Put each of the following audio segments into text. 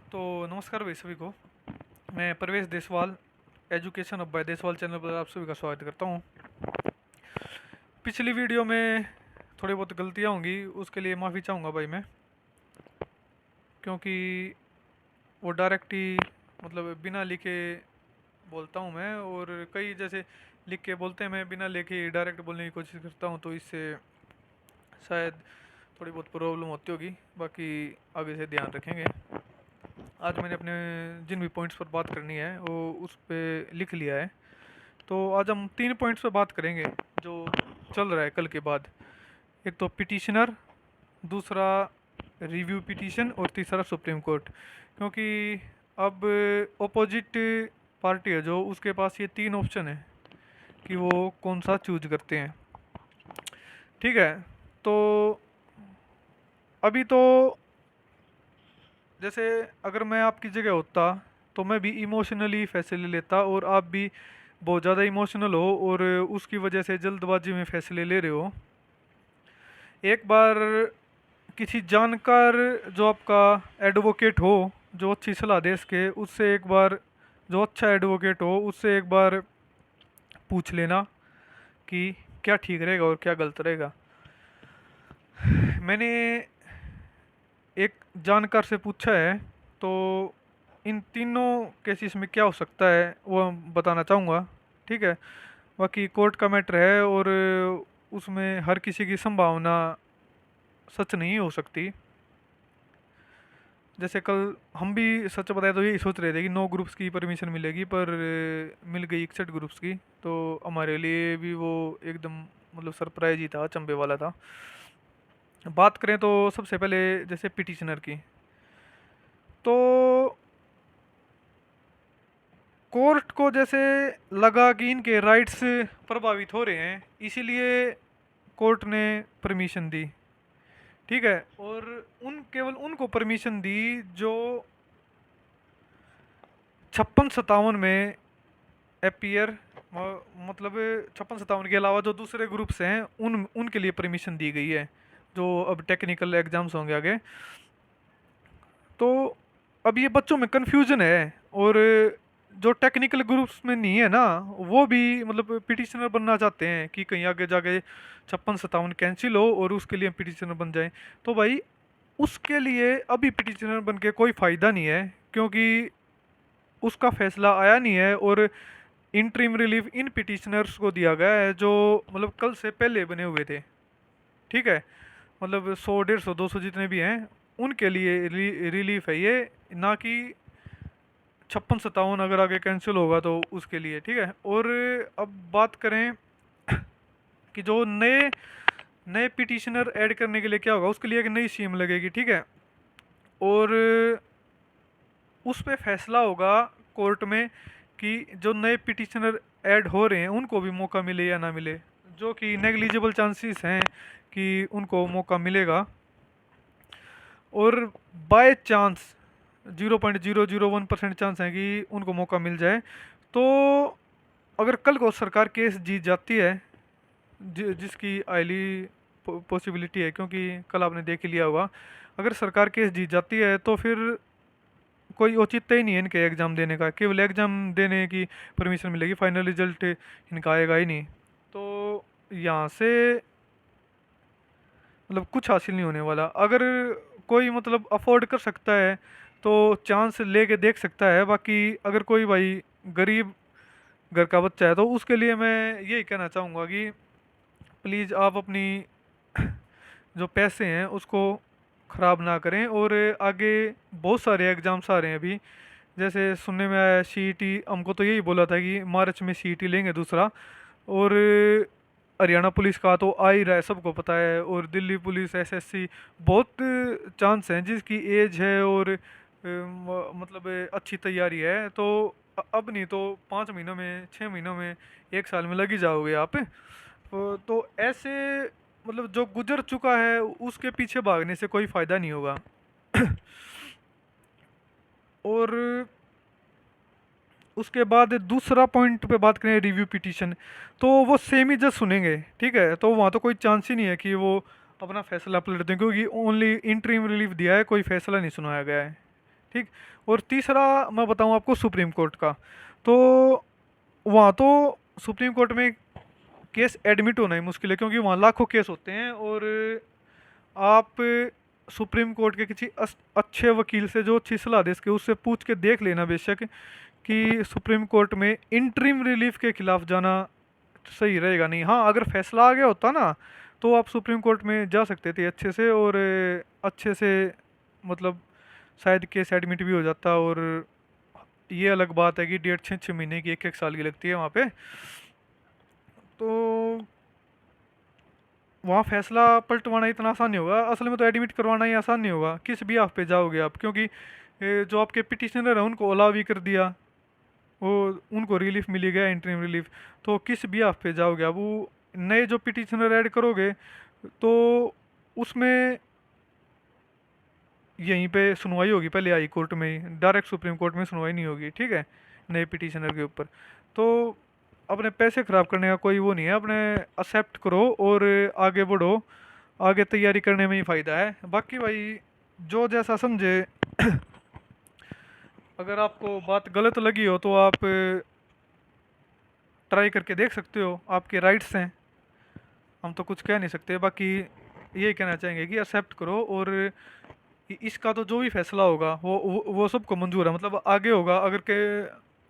तो नमस्कार भाई सभी को। मैं Pravesh Deswal education of by Deswal channel पर आप सभी का स्वागत करता हूँ। पिछली वीडियो में थोड़ी बहुत गलतियाँ होंगी, उसके लिए माफ़ी चाहूँगा भाई मैं, क्योंकि वो डायरेक्ट ही मतलब बिना लिखे बोलता हूँ मैं, और कई जैसे लिख के बोलते हैं, मैं बिना लिखे डायरेक्ट बोलने की कोशिश करता हूँ, तो इससे शायद थोड़ी बहुत प्रॉब्लम होती होगी। बाकी आगे से ध्यान रखेंगे। आज मैंने अपने जिन भी पॉइंट्स पर बात करनी है वो उस पे लिख लिया है। तो आज हम 3 पॉइंट्स पे बात करेंगे जो चल रहा है कल के बाद। एक तो पिटिशनर, दूसरा रिव्यू पिटीशन, और तीसरा सुप्रीम कोर्ट। क्योंकि अब ओपोजिट पार्टी है जो, उसके पास ये 3 ऑप्शन है कि वो कौन सा चूज करते हैं। ठीक है। तो अभी तो जैसे अगर मैं आपकी जगह होता तो मैं भी इमोशनली फैसले लेता, और आप भी बहुत ज़्यादा इमोशनल हो और उसकी वजह से जल्दबाजी में फैसले ले रहे हो। एक बार किसी जानकार जो आपका एडवोकेट हो, जो अच्छी सलाह दे सके, उससे एक बार, जो अच्छा एडवोकेट हो उससे एक बार पूछ लेना कि क्या ठीक रहेगा और क्या गलत रहेगा। मैंने एक जानकार से पूछा है, तो इन तीनों केसेस में क्या हो सकता है वो बताना चाहूँगा। ठीक है। बाकी कोर्ट का मैटर है, और उसमें हर किसी की संभावना सच नहीं हो सकती। जैसे कल हम भी सच बताए तो यही सोच रहे थे कि 9 ग्रुप्स की परमिशन मिलेगी, पर मिल गई 61 ग्रुप्स की। तो हमारे लिए भी वो एकदम मतलब सरप्राइज ही था, अचंभे वाला था। बात करें तो सबसे पहले जैसे पिटिशनर की, तो कोर्ट को जैसे लगा कि इनके राइट्स प्रभावित हो रहे हैं, इसीलिए कोर्ट ने परमिशन दी। ठीक है। और उन केवल उनको परमिशन दी जो 56-57 में एपियर, मतलब 56-57 के अलावा जो दूसरे ग्रुप्स हैं उन उनके लिए परमिशन दी गई है, जो अब टेक्निकल एग्जाम्स होंगे आगे। तो अब ये बच्चों में कंफ्यूजन है, और जो टेक्निकल ग्रुप्स में नहीं है ना, वो भी मतलब पिटिशनर बनना चाहते हैं कि कहीं आगे जाके 56-57 कैंसिल हो और उसके लिए पिटिशनर बन जाए। तो भाई उसके लिए अभी पिटिशनर बन के कोई फ़ायदा नहीं है, क्योंकि उसका फैसला आया नहीं है, और इंटरिम रिलीफ इन पिटिशनर्स को दिया गया है जो मतलब कल से पहले बने हुए थे। ठीक है। मतलब 100, 150, 200 जितने भी हैं उनके लिए रिलीफ है ये, ना कि 56-57 अगर आगे कैंसिल होगा तो उसके लिए। ठीक है। और अब बात करें कि जो नए नए पिटिशनर ऐड करने के लिए क्या होगा, उसके लिए एक नई सीम लगेगी। ठीक है। और उस पे फैसला होगा कोर्ट में कि जो नए पिटिशनर ऐड हो रहे हैं उनको भी मौका मिले या ना मिले, जो कि नेग्लिजिबल चांसेस हैं कि उनको मौका मिलेगा। और बाय चांस 0.001% चांस है कि उनको मौका मिल जाए। तो अगर कल को सरकार केस जीत जाती है, जिसकी हाईली पॉसिबिलिटी है, क्योंकि कल आपने देख ही लिया होगा, अगर सरकार केस जीत जाती है तो फिर कोई औचित्य ही नहीं है इनके एग्ज़ाम देने का, केवल एग्ज़ाम देने की परमिशन मिलेगी, फाइनल रिजल्ट इनका आएगा ही नहीं। तो यहाँ से मतलब कुछ हासिल नहीं होने वाला। अगर कोई मतलब अफोर्ड कर सकता है तो चांस लेके देख सकता है। बाकी अगर कोई भाई गरीब घर का बच्चा है तो उसके लिए मैं यही कहना चाहूँगा कि प्लीज़ आप अपनी जो पैसे हैं उसको ख़राब ना करें। और आगे बहुत सारे एग्ज़ाम्स आ रहे हैं अभी। जैसे सुनने में आया सीईटी, हमको तो यही बोला था कि मार्च में सीईटी लेंगे दूसरा। और हरियाणा पुलिस का तो आ ही रहा है, सबको पता है। और दिल्ली पुलिस, एसएससी, बहुत चांस हैं जिसकी एज है और मतलब अच्छी तैयारी है। तो अब नहीं तो 5 महीनों में, 6 महीनों में, 1 साल में लग ही जाओगे आप। तो ऐसे मतलब जो गुजर चुका है उसके पीछे भागने से कोई फायदा नहीं होगा। और उसके बाद दूसरा पॉइंट पे बात करें रिव्यू पिटीशन, तो वो सेम ही जज सुनेंगे। ठीक है। तो वहाँ तो कोई चांस ही नहीं है कि वो अपना फैसला पलट दें, क्योंकि ओनली इंटरिम रिलीफ दिया है, कोई फैसला नहीं सुनाया गया है। ठीक। और तीसरा मैं बताऊं आपको सुप्रीम कोर्ट का। तो वहाँ तो सुप्रीम कोर्ट में केस एडमिट होना ही मुश्किल है, क्योंकि वहाँ लाखों केस होते हैं। और आप सुप्रीम कोर्ट के किसी अच्छे वकील से जो अच्छी सलाह दे सके उससे पूछ के देख लेना बेशक कि सुप्रीम कोर्ट में इंटरिम रिलीफ के खिलाफ जाना सही रहेगा नहीं। हाँ, अगर फैसला आ गया होता ना तो आप सुप्रीम कोर्ट में जा सकते थे अच्छे से, और अच्छे से मतलब शायद केस एडमिट भी हो जाता। और ये अलग बात है कि 1.5 6 6 महीने की 1 1 साल की लगती है वहाँ पे। तो वहाँ फैसला पलटवाना इतना आसान नहीं होगा, असल में तो एडमिट करवाना ही आसान नहीं होगा। किस भी आप पे जाओगे आप, क्योंकि जो आपके पिटिशनर हैं उनको अलाउ भी कर दिया, वो उनको रिलीफ मिली गया इंटरिम रिलीफ। तो किस भी आप पे जाओगे अब, वो नए जो पिटिशनर ऐड करोगे तो उसमें यहीं पे सुनवाई होगी पहले हाई कोर्ट में ही, डायरेक्ट सुप्रीम कोर्ट में सुनवाई नहीं होगी, ठीक है, नए पिटिशनर के ऊपर। तो अपने पैसे खराब करने का कोई वो नहीं है, अपने एक्सेप्ट करो और आगे बढ़ो। आगे तैयारी करने में ही फ़ायदा है, बाकी भाई जो जैसा समझे। अगर आपको बात गलत लगी हो तो आप ट्राई करके देख सकते हो, आपके राइट्स हैं, हम तो कुछ कह नहीं सकते। बाकी यही कहना चाहेंगे कि एक्सेप्ट करो, और इसका तो जो भी फैसला होगा वो सबको मंजूर है, मतलब आगे होगा।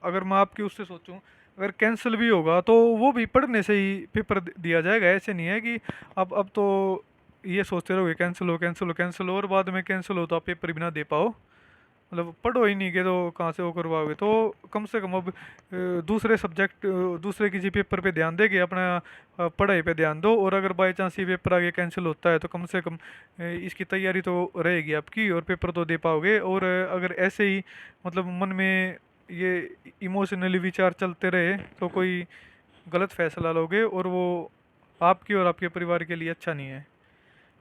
अगर मैं आपकी उससे सोचूं, अगर कैंसिल भी होगा तो वो भी पढ़ने से ही पेपर दिया जाएगा। ऐसे नहीं है कि अब तो ये सोचते रहोगे कैंसिल हो कैंसिल हो कैंसिल हो, और बाद में कैंसिल हो तो आप पेपर भी ना दे पाओ। मतलब पढ़ो ही नहीं के तो कहाँ से वो करवाओगे। तो कम से कम अब दूसरे सब्जेक्ट, दूसरे किसी पेपर पे ध्यान देके अपना पढ़ाई पे ध्यान दो। और अगर बाई चांस ये पेपर आगे कैंसिल होता है तो कम से कम इसकी तैयारी तो रहेगी आपकी, और पेपर तो दे पाओगे। और अगर ऐसे ही मतलब मन में ये इमोशनली विचार चलते रहे तो कोई गलत फैसला लोगे, और वो आपकी और आपके परिवार के लिए अच्छा नहीं है,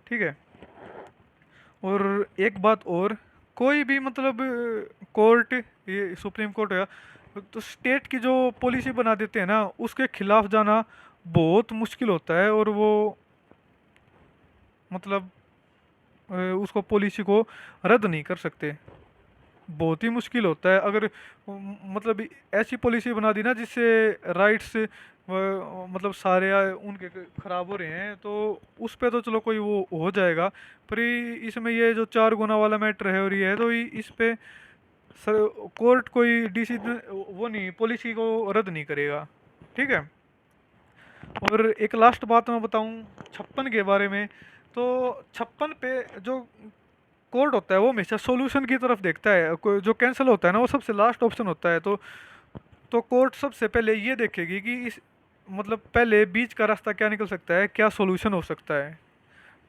ठीक है। और एक बात और, कोई भी मतलब कोर्ट, ये सुप्रीम कोर्ट है, तो स्टेट की जो पॉलिसी बना देते हैं ना उसके खिलाफ जाना बहुत मुश्किल होता है। और वो मतलब उसको पॉलिसी को रद्द नहीं कर सकते, बहुत ही मुश्किल होता है। अगर मतलब ऐसी पॉलिसी बना दी ना जिससे राइट्स मतलब सारे उनके खराब हो रहे हैं, तो उस पे तो चलो कोई वो हो जाएगा। पर इसमें ये जो 4 गुना वाला मैटर है और ये है, तो इस पे सर कोर्ट कोई डिसीजन वो नहीं, पॉलिसी को रद्द नहीं करेगा, ठीक है। और एक लास्ट बात मैं बताऊं 56 के बारे में। तो 56 पे जो कोर्ट होता है वो हमेशा सॉल्यूशन की तरफ देखता है, जो कैंसिल होता है ना वो सबसे लास्ट ऑप्शन होता है। तो कोर्ट सबसे पहले ये देखेगी कि इस मतलब पहले बीच का रास्ता क्या निकल सकता है, क्या सॉल्यूशन हो सकता है।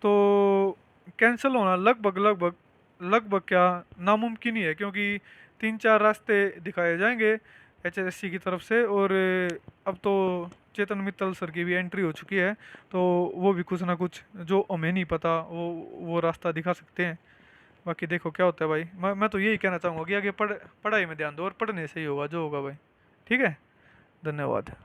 तो कैंसिल होना लगभग लगभग लगभग क्या नामुमकिन ही है, क्योंकि 3 4 रास्ते दिखाए जाएंगे एचएससी की तरफ से। और अब तो चेतन मित्तल सर की भी एंट्री हो चुकी है, तो वो भी कुछ ना कुछ जो हमें नहीं पता वो रास्ता दिखा सकते हैं। बाकी देखो क्या होता है भाई। मैं तो यही कहना चाहूँगा कि आगे पढ़ाई में ध्यान दो, और पढ़ने से ही होगा जो होगा भाई, ठीक है। धन्यवाद।